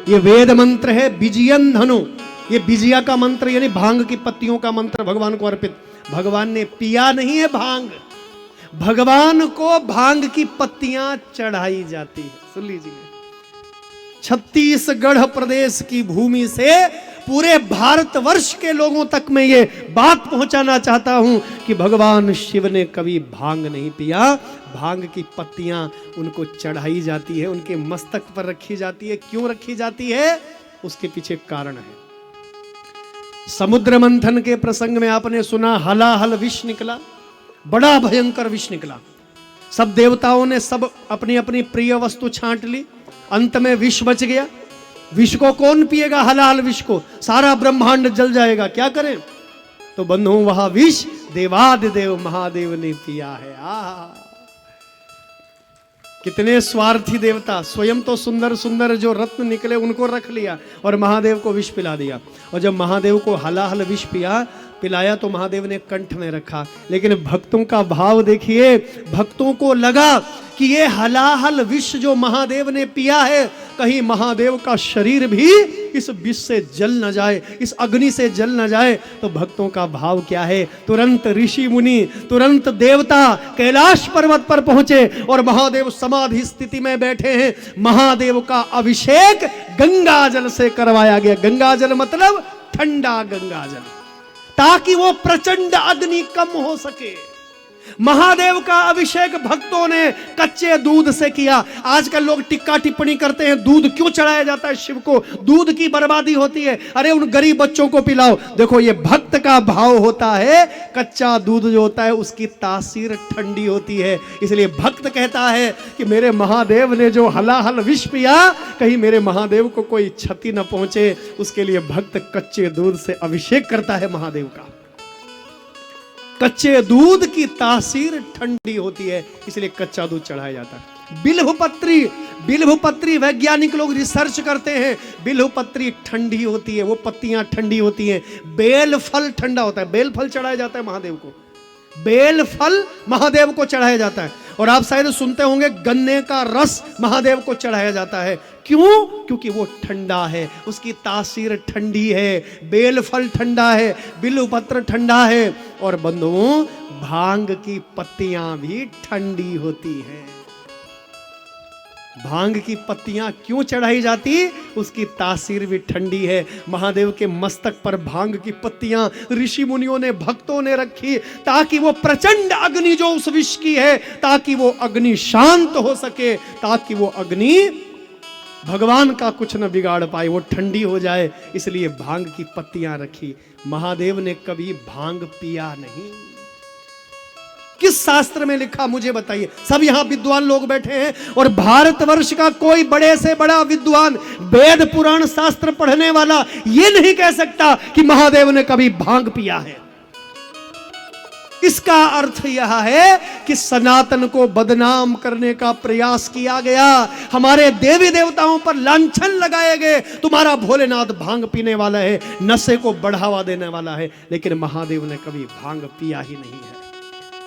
ये वेद मंत्र है विजयन धनु। ये विजया का मंत्र यानी भांग की पत्तियों का मंत्र भगवान को अर्पित। भगवान ने पिया नहीं है भांग, भगवान को भांग की पत्तियां चढ़ाई जाती है। सुन लीजिए, छत्तीसगढ़ प्रदेश की भूमि से पूरे भारतवर्ष के लोगों तक मैं ये बात पहुंचाना चाहता हूं कि भगवान शिव ने कभी भांग नहीं पिया। भांग की पत्तियां उनको चढ़ाई जाती है, उनके मस्तक पर रखी जाती है। क्यों रखी जाती है, उसके पीछे कारण है। समुद्र मंथन के प्रसंग में आपने सुना हलाहल विष निकला, बड़ा भयंकर विष निकला। सब देवताओं ने सब अपनी अपनी प्रिय वस्तु छांट ली, अंत में विष बच गया। विष को कौन पिएगा, हलाल विष को? सारा ब्रह्मांड जल जाएगा। क्या करें? तो बंधुओं, वह विष देवादिदेव महादेव ने पिया है। कितने स्वार्थी देवता, स्वयं तो सुंदर सुंदर जो रत्न निकले उनको रख लिया और महादेव को विष पिला दिया। और जब महादेव को हलाहल विष पिलाया तो महादेव ने कंठ में रखा। लेकिन भक्तों का भाव देखिए, भक्तों को लगा कि ये हलाहल विष जो महादेव ने पिया है, कहीं महादेव का शरीर भी इस विष से जल न जाए, इस अग्नि से जल न जाए। तो भक्तों का भाव क्या है, तुरंत ऋषि मुनि, तुरंत देवता कैलाश पर्वत पर पहुंचे और महादेव समाधि स्थिति में बैठे हैं। महादेव का अभिषेक गंगा जल से करवाया गया। गंगा जल मतलब ठंडा गंगा जल, ताकि वो प्रचंड अग्नि कम हो सके। महादेव का अभिषेक भक्तों ने कच्चे दूध से किया। आजकल लोग टिक्का टिप्पणी करते हैं, दूध क्यों चढ़ाया जाता है शिव को, दूध की बर्बादी होती है। अरे उन गरीब बच्चों को पिलाओ। देखो, ये भक्त का भाव होता है। कच्चा दूध जो होता है उसकी तासीर ठंडी होती है, इसलिए भक्त कहता है कि मेरे महादेव ने जो हलाहल विष पिया, कहीं मेरे महादेव को कोई क्षति न पहुंचे। उसके लिए भक्त कच्चे दूध से अभिषेक करता है महादेव का। कच्चे दूध की तासीर ठंडी होती है, इसलिए कच्चा दूध चढ़ाया जाता है। बिल्व पत्री वैज्ञानिक लोग रिसर्च करते हैं, बिल्व पत्री ठंडी होती है, वो पत्तियां ठंडी होती हैं। बेल फल ठंडा होता है, बेल फल चढ़ाया जाता है महादेव को, बेल फल महादेव को चढ़ाया जाता है। और आप शायद सुनते होंगे गन्ने का रस महादेव को चढ़ाया जाता है। क्यों? क्योंकि वो ठंडा है, उसकी तासीर ठंडी है, बेल फल ठंडा है, बिल्व पत्र ठंडा है। और बंधुओं, भांग की पत्तियां भी ठंडी होती हैं। भांग की पत्तियां क्यों चढ़ाई जाती? उसकी तासीर भी ठंडी है। महादेव के मस्तक पर भांग की पत्तियां ऋषि मुनियों ने, भक्तों ने रखी, ताकि वो प्रचंड अग्नि जो उस विष की है, ताकि वो अग्नि शांत हो सके, ताकि वो अग्नि भगवान का कुछ न बिगाड़ पाए, वो ठंडी हो जाए। इसलिए भांग की पत्तियां रखी। महादेव ने कभी भांग पिया नहीं। किस शास्त्र में लिखा, मुझे बताइए। सब यहां विद्वान लोग बैठे हैं और भारतवर्ष का कोई बड़े से बड़ा विद्वान, वेद पुराण शास्त्र पढ़ने वाला ये नहीं कह सकता कि महादेव ने कभी भांग पिया है। इसका अर्थ यह है कि सनातन को बदनाम करने का प्रयास किया गया, हमारे देवी देवताओं पर लांछन लगाए गए। तुम्हारा भोलेनाथ भांग पीने वाला है, नशे को बढ़ावा देने वाला है। लेकिन महादेव ने कभी भांग पिया ही नहीं है।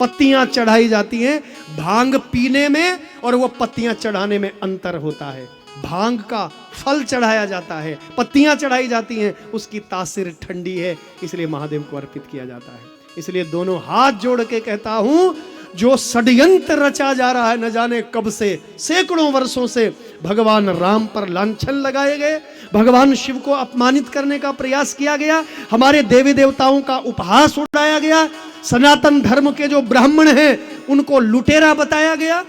पत्तियां चढ़ाई जाती हैं, भांग पीने में और वो पत्तियां चढ़ाने में अंतर होता है। भांग का फल चढ़ाया जाता है, पत्तियां चढ़ाई जाती हैं, उसकी तासीर ठंडी है, इसलिए महादेव को अर्पित किया जाता है। इसलिए दोनों हाथ जोड़ के कहता हूं, जो षड्यंत्र रचा जा रहा है न जाने कब से, सैकड़ों वर्षों से, भगवान राम पर लांछन लगाए गए, भगवान शिव को अपमानित करने का प्रयास किया गया, हमारे देवी देवताओं का उपहास उड़ाया गया, सनातन धर्म के जो ब्राह्मण हैं उनको लुटेरा बताया गया,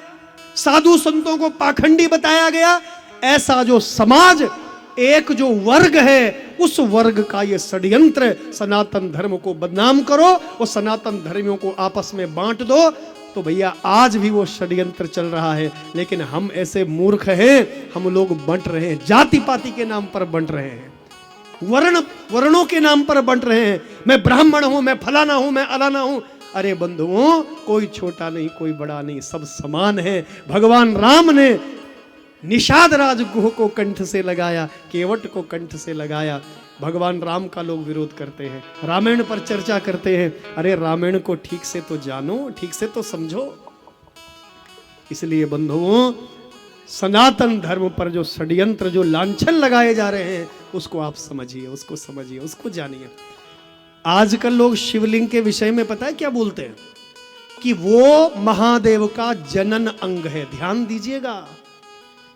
साधु संतों को पाखंडी बताया गया। ऐसा जो समाज, एक जो वर्ग है, उस वर्ग का ये षड्यंत्र, सनातन धर्म को बदनाम करो और सनातन धर्मियों को आपस में बांट दो। तो भैया आज भी वो षड्यंत्र चल रहा है, लेकिन हम ऐसे मूर्ख हैं, हम लोग बंट रहे हैं, जाति पाति के नाम पर बंट रहे हैं, वर्णों के नाम पर बंट रहे हैं। मैं ब्राह्मण हूं, मैं फलाना हूं, मैं अलाना हूं। अरे बंधुओं, कोई छोटा नहीं, कोई बड़ा नहीं, सब समान है। भगवान राम ने निषाद राज गुह को कंठ से लगाया, केवट को कंठ से लगाया। भगवान राम का लोग विरोध करते हैं, रामायण पर चर्चा करते हैं। अरे रामायण को ठीक से तो जानो, ठीक से तो समझो। इसलिए बंधुओं, सनातन धर्म पर जो षड्यंत्र, जो लांछन लगाए जा रहे हैं, उसको आप समझिए, उसको समझिए, उसको जानिए। आजकल लोग शिवलिंग के विषय में पता है क्या बोलते हैं? कि वो महादेव का जनन अंग है। ध्यान दीजिएगा,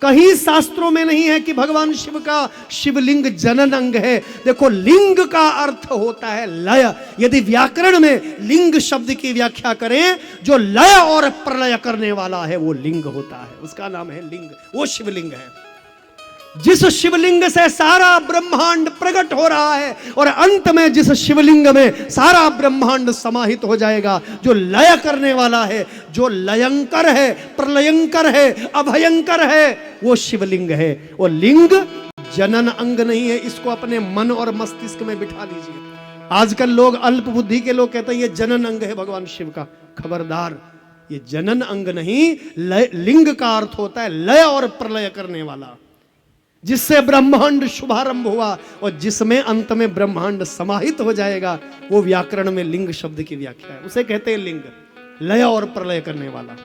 कहीं शास्त्रों में नहीं है कि भगवान शिव का शिवलिंग जनन अंग है। देखो, लिंग का अर्थ होता है लय। यदि व्याकरण में लिंग शब्द की व्याख्या करें, जो लय और प्रलय करने वाला है वो लिंग होता है, उसका नाम है लिंग, वो शिवलिंग है। जिस शिवलिंग से सारा ब्रह्मांड प्रकट हो रहा है और अंत में जिस शिवलिंग में सारा ब्रह्मांड समाहित हो जाएगा, जो लय करने वाला है, जो लयंकर है, प्रलयंकर है, अभयंकर है, वो शिवलिंग है। वो लिंग जनन अंग नहीं है। इसको अपने मन और मस्तिष्क में बिठा लीजिए। आजकल लोग, अल्प बुद्धि के लोग कहते हैं ये जनन अंग है भगवान शिव का। खबरदार, ये जनन अंग नहीं, लिंग का अर्थ होता है लय और प्रलय करने वाला, जिससे ब्रह्मांड शुभारंभ हुआ और जिसमें अंत में ब्रह्मांड समाहित हो जाएगा, वो व्याकरण में लिंग शब्द की व्याख्या है। उसे कहते हैं लिंग, लय और प्रलय करने वाला।